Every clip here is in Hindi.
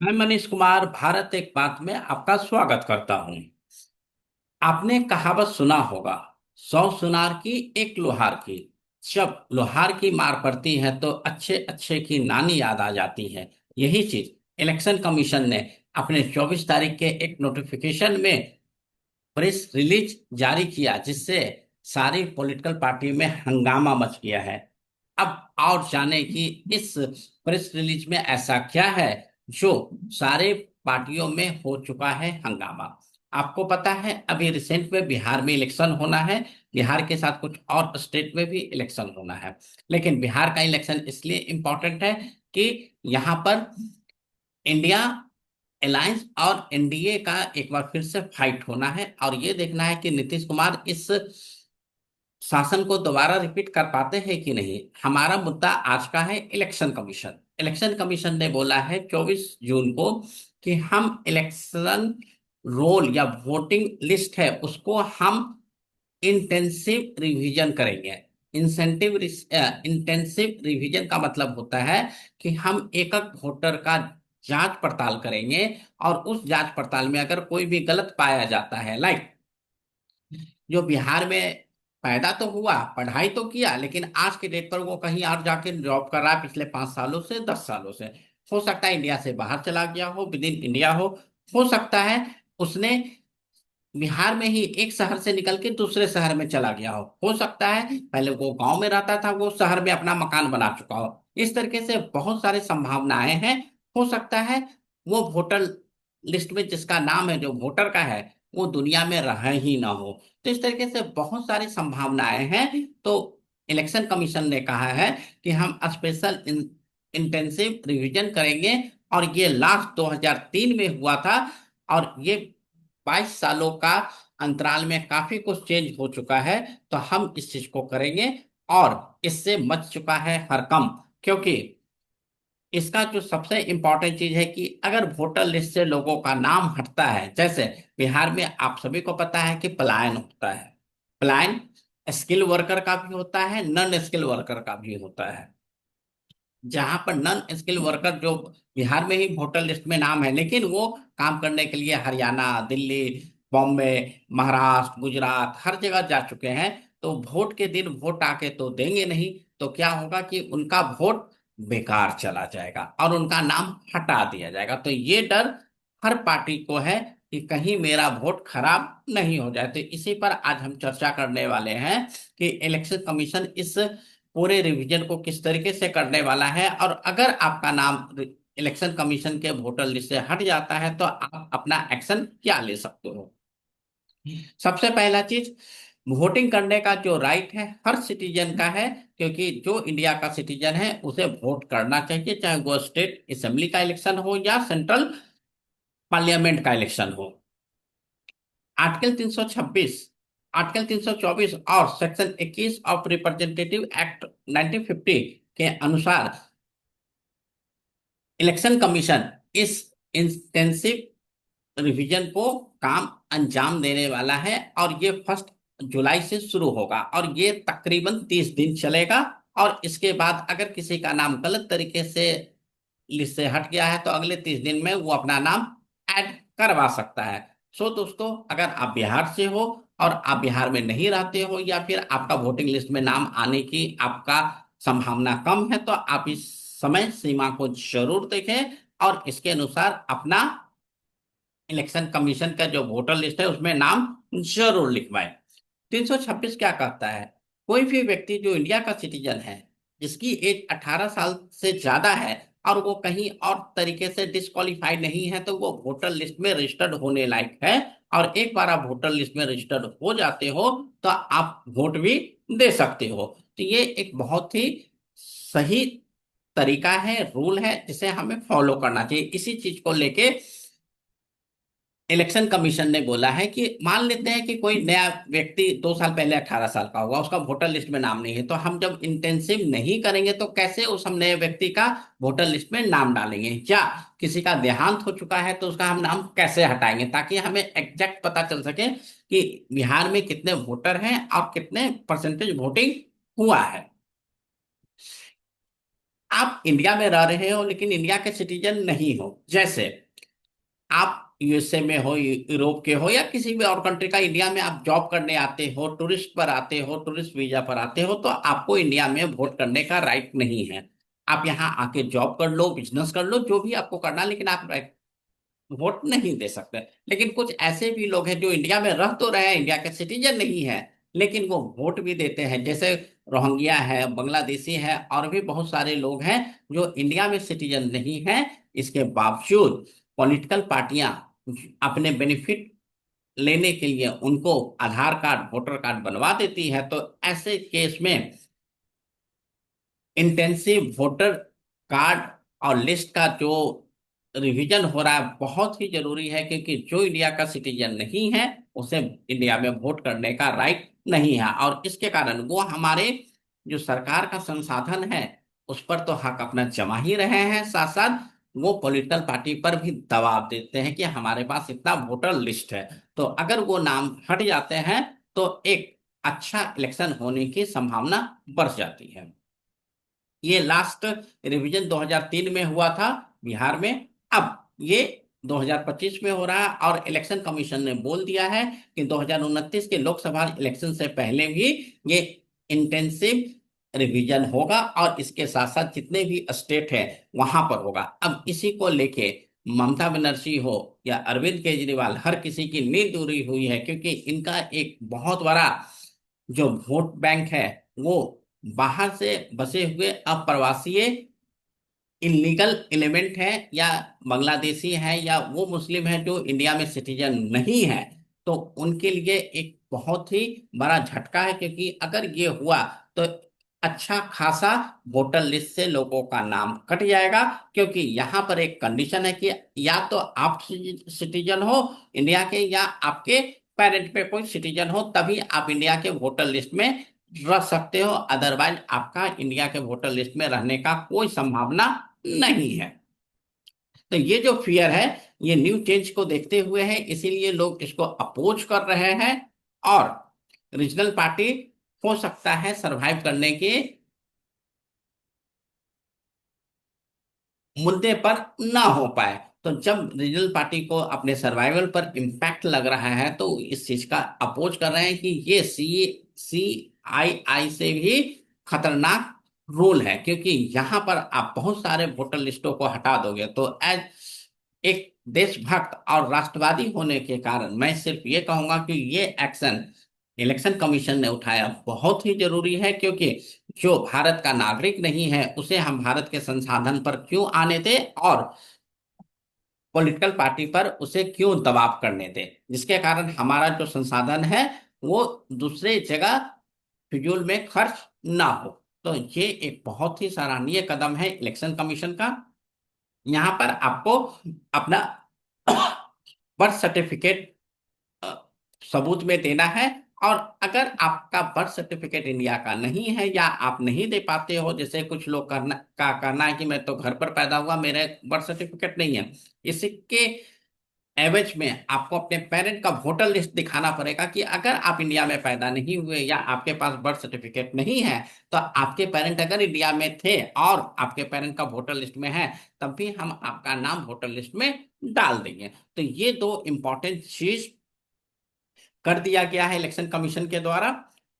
मैं मनीष कुमार भारत एक बात में आपका स्वागत करता हूं। आपने कहावत सुना होगा, 100 सुनार की एक लोहार की। जब लोहार की मार पड़ती है तो अच्छे अच्छे की नानी याद आ जाती है। यही चीज इलेक्शन कमीशन ने अपने 24 तारीख के एक नोटिफिकेशन में प्रेस रिलीज जारी किया, जिससे सारी पॉलिटिकल पार्टी में हंगामा मच गया है। अब और जाने कि इस प्रेस रिलीज में ऐसा क्या है जो सारे पार्टियों में हो चुका है हंगामा। आपको पता है, अभी रिसेंट में बिहार में इलेक्शन होना है। बिहार के साथ कुछ और स्टेट में भी इलेक्शन होना है। लेकिन बिहार का इलेक्शन इसलिए इम्पोर्टेंट है कि यहाँ पर इंडिया अलायंस और एनडीए का एक बार फिर से फाइट होना है, और ये देखना है कि नीतीश कुमार इस शासन को दोबारा रिपीट कर पाते हैं कि नहीं। हमारा मुद्दा आज का है इलेक्शन कमीशन। इलेक्शन कमीशन ने बोला है 24 जून को कि हम इलेक्शन रोल या वोटिंग लिस्ट है उसको हम इंटेंसिव रिवीजन करेंगे। इंटेंसिव रिवीजन का मतलब होता है कि हम एक एक वोटर का जांच पड़ताल करेंगे, और उस जांच पड़ताल में अगर कोई भी गलत पाया जाता है, लाइक जो बिहार में पैदा तो हुआ, पढ़ाई तो किया, लेकिन आज के डेट पर वो कहीं और जाके जॉब कर रहा है पिछले 5 सालों से, 10 सालों से। हो सकता है इंडिया से बाहर चला गया हो, विद इन इंडिया हो सकता है उसने बिहार में ही एक शहर से निकल के दूसरे शहर में चला गया हो सकता है पहले वो गांव में रहता था, वो शहर में अपना मकान बना चुका हो। इस तरीके से बहुत सारी संभावनाएं हैं। हो सकता है वो वोटर लिस्ट में जिसका नाम है, जो वोटर का है, वो दुनिया में रहा ही ना हो। तो इस तरीके से बहुत सारी संभावनाएं हैं। तो इलेक्शन कमीशन ने कहा है कि हम स्पेशल इंटेंसिव रिवीजन करेंगे। और ये लास्ट 2003 में हुआ था, और ये 22 सालों का अंतराल में काफी कुछ चेंज हो चुका है। तो हम इस चीज को करेंगे, और इससे मच चुका है हरकम। क्योंकि इसका जो सबसे इंपॉर्टेंट चीज है कि अगर वोटर लिस्ट से लोगों का नाम हटता है, जैसे बिहार में आप सभी को पता है कि पलायन होता है। पलायन स्किल वर्कर का भी होता है, नॉन स्किल वर्कर का भी होता है। जहां पर नॉन स्किल वर्कर जो बिहार में ही वोटर लिस्ट में नाम है, लेकिन वो काम करने के लिए हरियाणा, दिल्ली, बॉम्बे, महाराष्ट्र, गुजरात हर जगह जा चुके हैं, तो वोट के दिन वोट आके तो देंगे नहीं। तो क्या होगा कि उनका वोट बेकार चला जाएगा और उनका नाम हटा दिया जाएगा। तो ये डर हर पार्टी को है कि कहीं मेरा वोट खराब नहीं हो जाए। तो इसी पर आज हम चर्चा करने वाले हैं कि इलेक्शन कमीशन इस पूरे रिवीजन को किस तरीके से करने वाला है, और अगर आपका नाम इलेक्शन कमीशन के वोटर लिस्ट से हट जाता है तो आप अपना एक्शन क्या ले सकते हो। सबसे पहला चीज, वोटिंग करने का जो राइट है हर सिटीजन का है। क्योंकि जो इंडिया का सिटीजन है उसे वोट करना चाहिए, चाहे वो स्टेट असेंबली का इलेक्शन हो या सेंट्रल पार्लियामेंट का इलेक्शन हो। आर्टिकल 326, आर्टिकल 324 और सेक्शन 21 ऑफ रिप्रेजेंटेटिव एक्ट 1950 के अनुसार इलेक्शन कमीशन इस इंटेंसिव रिवीजन को काम अंजाम देने वाला है, और ये 1 जुलाई से शुरू होगा, और ये तकरीबन 30 दिन चलेगा। और इसके बाद अगर किसी का नाम गलत तरीके से लिस्ट से हट गया है तो अगले 30 दिन में वो अपना नाम ऐड करवा सकता है। सो दोस्तों, अगर आप बिहार से हो और आप बिहार में नहीं रहते हो, या फिर आपका वोटिंग लिस्ट में नाम आने की आपका संभावना कम है, तो आप इस समय सीमा को जरूर देखें और इसके अनुसार अपना इलेक्शन कमीशन का जो वोटर लिस्ट है उसमें नाम जरूर लिखवाएं। 326 क्या कहता है, कोई भी व्यक्ति जो इंडिया का सिटीजन है, जिसकी एज 18 साल से ज्यादा है, और वो कहीं और तरीके से डिस्qualified नहीं है, तो वो वोटर लिस्ट में रजिस्टर्ड होने लायक है। और एक बार आप वोटर लिस्ट में रजिस्टर्ड हो जाते हो तो आप वोट भी दे सकते हो। तो ये एक बहुत ही सही तरीका है, रूल है, जिसे हमें फॉलो करना चाहिए। इसी चीज को लेके इलेक्शन कमीशन ने बोला है कि मान लेते हैं कि कोई नया व्यक्ति 2 साल पहले 18 साल का हुआ, उसका वोटर लिस्ट में नाम नहीं है, तो हम जब इंटेंसिव नहीं करेंगे तो कैसे उस हम नए व्यक्ति का वोटर लिस्ट में नाम डालेंगे। या किसी का देहांत हो चुका है तो उसका हम नाम कैसे हटाएंगे, ताकि हमें एग्जैक्ट पता चल सके कि बिहार में कितने वोटर हैं और कितने परसेंटेज वोटिंग हुआ है। आप इंडिया में रह रहे हो लेकिन इंडिया के सिटीजन नहीं हो, जैसे आप यूएसए में हो, यूरोप के हो, या किसी भी और कंट्री का, इंडिया में आप जॉब करने आते हो, टूरिस्ट पर आते हो, टूरिस्ट वीजा पर आते हो, तो आपको इंडिया में वोट करने का राइट नहीं है। आप यहाँ आके जॉब कर लो, बिजनेस कर लो, जो भी आपको करना, लेकिन आप वोट नहीं दे सकते। लेकिन कुछ ऐसे भी लोग हैं जो इंडिया में रह तो रहे हैं, इंडिया के सिटीजन नहीं है, लेकिन वो वोट भी देते हैं, जैसे रोहिंग्या है, बांग्लादेशी है, और भी बहुत सारे लोग हैं जो इंडिया में सिटीजन नहीं है। इसके बावजूद पॉलिटिकल पार्टियां अपने बेनिफिट लेने के लिए उनको आधार कार्ड, वोटर कार्ड बनवा देती है। तो ऐसे केस में इंटेंसिव वोटर कार्ड और लिस्ट का जो रिवीजन हो रहा है बहुत ही जरूरी है, क्योंकि जो इंडिया का सिटीजन नहीं है उसे इंडिया में वोट करने का राइट नहीं है, और इसके कारण वो हमारे जो सरकार का संसाधन है उस पर तो हक अपना जमा ही रहे हैं, साथ साथ वो पॉलिटिकल पार्टी पर भी दबाव देते हैं कि हमारे पास इतना वोटर लिस्ट है। तो अगर वो नाम हट जाते हैं तो एक अच्छा इलेक्शन होने की संभावना बढ़ जाती है। ये लास्ट रिवीजन 2003 में हुआ था बिहार में। अब ये 2025 में हो रहा है, और इलेक्शन कमीशन ने बोल दिया है कि 2029 के लोकसभा इलेक्शन से पहले भी ये इंटेंसिव रिवीजन होगा, और इसके साथ साथ जितने भी स्टेट है वहां पर होगा। अब इसी को लेके ममता बनर्जी हो या अरविंद केजरीवाल, हर किसी की नींद उड़ी हुई है, क्योंकि इनका एक बहुत बड़ा जो वोट बैंक है वो बाहर से बसे हुए अप्रवासीय इलीगल एलिमेंट है, या बांग्लादेशी है, या वो मुस्लिम है जो इंडिया में सिटीजन नहीं है। तो उनके लिए एक बहुत ही बड़ा झटका है, क्योंकि अगर ये हुआ तो अच्छा खासा वोटर लिस्ट से लोगों का नाम कट जाएगा। क्योंकि यहाँ पर एक कंडीशन है कि या तो आप सिटीजन हो इंडिया के, या आपके पेरेंट पे कोई सिटीजन हो, तभी आप इंडिया के वोटर लिस्ट में रह सकते हो। अदरवाइज आपका इंडिया के वोटर लिस्ट में रहने का कोई संभावना नहीं है। तो ये जो फियर है, ये न्यू चेंज को देखते हुए है, इसीलिए लोग इसको अपोज कर रहे हैं। और रीजनल पार्टी हो सकता है सरवाइव करने के मुद्दे पर ना हो पाए। तो जब रीजनल पार्टी को अपने सर्वाइवल पर इम्पैक्ट लग रहा है तो इस चीज का अपोज कर रहे हैं कि ये CII से भी खतरनाक रूल है, क्योंकि यहाँ पर आप बहुत सारे वोटर लिस्टों को हटा दोगे। तो एज एक देशभक्त और राष्ट्रवादी होने के कारण मैं सिर्फ ये कहूंगा कि ये एक्शन इलेक्शन कमीशन ने उठाया बहुत ही जरूरी है, क्योंकि जो भारत का नागरिक नहीं है उसे हम भारत के संसाधन पर क्यों आने दें, और पॉलिटिकल पार्टी पर उसे क्यों दबाव करने दें, जिसके कारण हमारा जो संसाधन है वो दूसरे जगह फिजूल में खर्च ना हो। तो ये एक बहुत ही सराहनीय कदम है इलेक्शन कमीशन का। यहाँ पर आपको अपना बर्थ सर्टिफिकेट सबूत में देना है। और अगर आपका बर्थ सर्टिफिकेट इंडिया का नहीं है, या आप नहीं दे पाते हो, जैसे कुछ लोग कहना है कि मैं तो घर पर पैदा हुआ, मेरा बर्थ सर्टिफिकेट नहीं है, इसके एवज में आपको अपने पेरेंट का वोटर लिस्ट दिखाना पड़ेगा कि अगर आप इंडिया में पैदा नहीं हुए या आपके पास बर्थ सर्टिफिकेट नहीं है, तो आपके पेरेंट अगर इंडिया में थे और आपके पेरेंट का वोटर लिस्ट में है, तब भी हम आपका नाम वोटर लिस्ट में डाल देंगे। तो ये दो इंपॉर्टेंट चीज कर दिया गया है इलेक्शन कमीशन के द्वारा।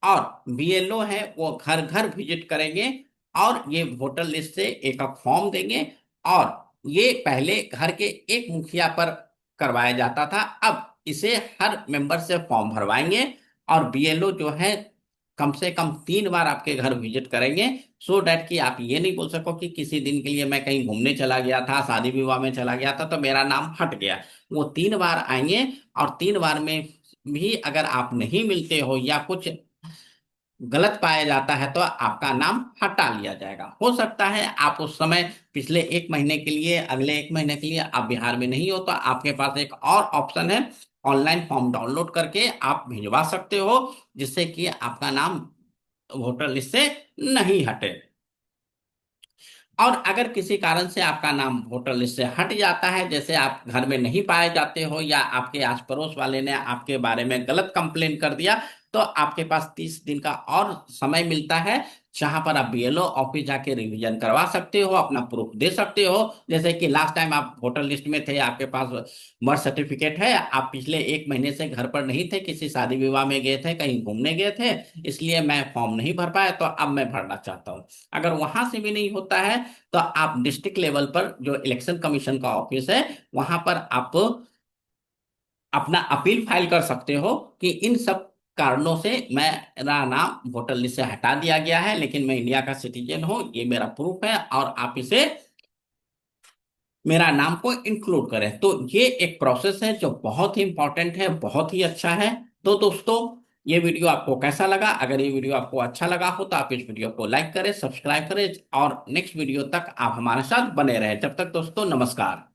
और BLO है वो घर घर विजिट करेंगे, और ये वोटर लिस्ट से एक फॉर्म देंगे। और ये पहले घर के एक मुखिया पर करवाया जाता था, अब इसे हर मेंबर से फॉर्म भरवाएंगे। और BLO जो है कम से कम 3 बार आपके घर विजिट करेंगे, सो डैट कि आप ये नहीं बोल सको कि किसी दिन के लिए मैं कहीं घूमने चला गया था, शादी विवाह में चला गया था, तो मेरा नाम हट गया। वो 3 बार आएंगे, और 3 बार में भी अगर आप नहीं मिलते हो या कुछ गलत पाया जाता है तो आपका नाम हटा लिया जाएगा। हो सकता है आप उस समय पिछले 1 महीने के लिए, अगले 1 महीने के लिए आप बिहार में नहीं हो, तो आपके पास एक और ऑप्शन है, ऑनलाइन फॉर्म डाउनलोड करके आप भिजवा सकते हो, जिससे कि आपका नाम वोटर लिस्ट से नहीं हटे। और अगर किसी कारण से आपका नाम वोटर लिस्ट से हट जाता है, जैसे आप घर में नहीं पाए जाते हो, या आपके आस पड़ोस वाले ने आपके बारे में गलत कंप्लेन कर दिया, तो आपके पास 30 दिन का और समय मिलता है, जहां पर आप बीएलओ ऑफिस जाके रिवीजन करवा सकते हो, अपना प्रूफ दे सकते हो। जैसे कि लास्ट टाइम आप वोटर लिस्ट में थे, आपके पास बर्थ सर्टिफिकेट है, आप पिछले 1 महीने से घर पर नहीं थे, किसी शादी विवाह में गए थे, कहीं घूमने गए थे, इसलिए मैं फॉर्म नहीं भर पाया, तो अब मैं भरना चाहता हूँ। अगर वहां से भी नहीं होता है तो आप डिस्ट्रिक्ट लेवल पर जो इलेक्शन कमीशन का ऑफिस है, वहां पर आप अपना अपील फाइल कर सकते हो कि इन सब कारणों से मेरा नाम वोटर लिस्ट से हटा दिया गया है, लेकिन मैं इंडिया का सिटीजन हूं, ये मेरा प्रूफ है, और आप इसे मेरा नाम को इंक्लूड करें। तो ये एक प्रोसेस है जो बहुत ही इंपॉर्टेंट है, बहुत ही अच्छा है। तो दोस्तों, ये वीडियो आपको कैसा लगा? अगर ये वीडियो आपको अच्छा लगा हो तो आप इस वीडियो को लाइक करें, सब्सक्राइब करें, और नेक्स्ट वीडियो तक आप हमारे साथ बने रहें। जब तक दोस्तों, नमस्कार।